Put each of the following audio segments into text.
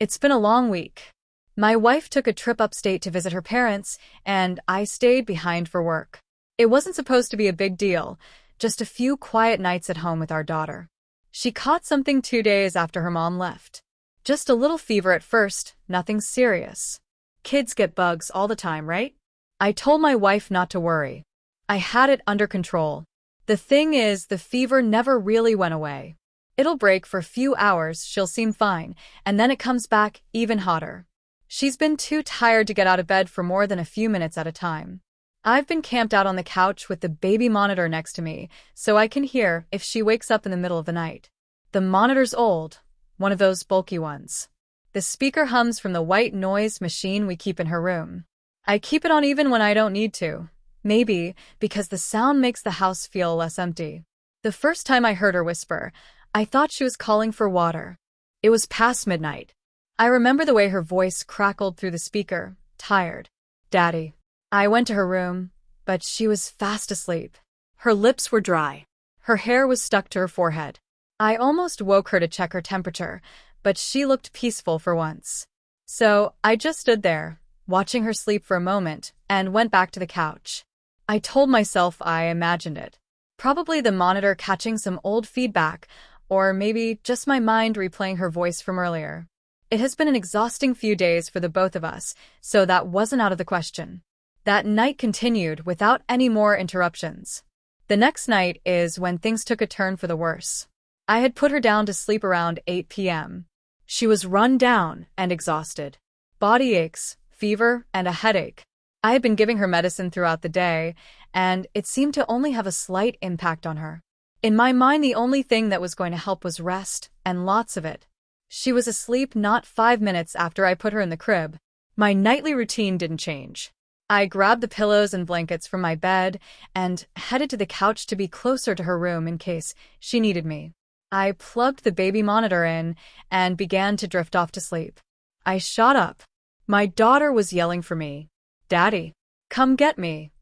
It's been a long week. My wife took a trip upstate to visit her parents, and I stayed behind for work. It wasn't supposed to be a big deal, just a few quiet nights at home with our daughter. She caught something 2 days after her mom left. Just a little fever at first, nothing serious. Kids get bugs all the time, right? I told my wife not to worry. I had it under control. The thing is, the fever never really went away. It'll break for a few hours, she'll seem fine, and then it comes back even hotter. She's been too tired to get out of bed for more than a few minutes at a time. I've been camped out on the couch with the baby monitor next to me, so I can hear if she wakes up in the middle of the night. The monitor's old, one of those bulky ones. The speaker hums from the white noise machine we keep in her room. I keep it on even when I don't need to. Maybe because the sound makes the house feel less empty. The first time I heard her whisper, I thought she was calling for water. It was past midnight. I remember the way her voice crackled through the speaker, tired. Daddy. I went to her room, but she was fast asleep. Her lips were dry. Her hair was stuck to her forehead. I almost woke her to check her temperature, but she looked peaceful for once. So I just stood there, watching her sleep for a moment, and went back to the couch. I told myself I imagined it. Probably the monitor catching some old feedback, or maybe just my mind replaying her voice from earlier. It has been an exhausting few days for the both of us, so that wasn't out of the question. That night continued without any more interruptions. The next night is when things took a turn for the worse. I had put her down to sleep around 8 p.m. She was run down and exhausted. Body aches, fever, and a headache. I had been giving her medicine throughout the day, and it seemed to only have a slight impact on her. In my mind, the only thing that was going to help was rest, and lots of it. She was asleep not 5 minutes after I put her in the crib. My nightly routine didn't change. I grabbed the pillows and blankets from my bed and headed to the couch to be closer to her room in case she needed me. I plugged the baby monitor in and began to drift off to sleep. I shot up. My daughter was yelling for me. Daddy, come get me.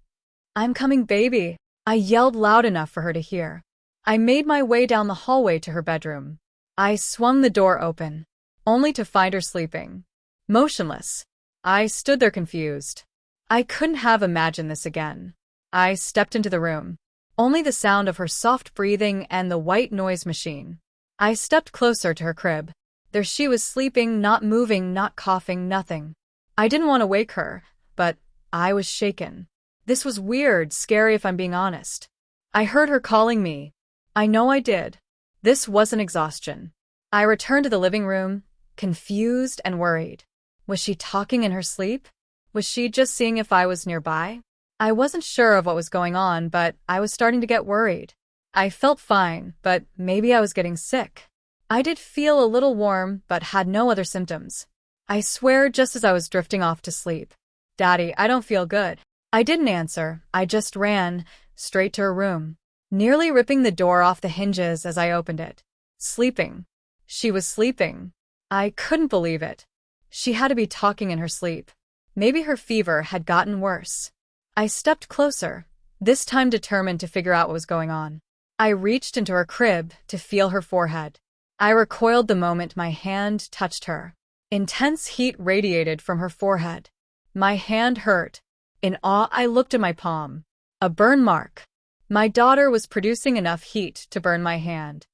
I'm coming, baby. I yelled loud enough for her to hear. I made my way down the hallway to her bedroom. I swung the door open, only to find her sleeping. Motionless. I stood there confused. I couldn't have imagined this again. I stepped into the room. Only the sound of her soft breathing and the white noise machine. I stepped closer to her crib. There she was sleeping, not moving, not coughing, nothing. I didn't want to wake her, but I was shaken. This was weird, scary if I'm being honest. I heard her calling me. I know I did. This wasn't exhaustion. I returned to the living room, confused and worried. Was she talking in her sleep? Was she just seeing if I was nearby? I wasn't sure of what was going on, but I was starting to get worried. I felt fine, but maybe I was getting sick. I did feel a little warm, but had no other symptoms. I swear, just as I was drifting off to sleep. Daddy, I don't feel good. I didn't answer. I just ran straight to her room, nearly ripping the door off the hinges as I opened it. Sleeping. She was sleeping. I couldn't believe it. She had to be talking in her sleep. Maybe her fever had gotten worse. I stepped closer, this time determined to figure out what was going on. I reached into her crib to feel her forehead. I recoiled the moment my hand touched her. Intense heat radiated from her forehead. My hand hurt. In awe, I looked at my palm. A burn mark. My daughter was producing enough heat to burn my hand.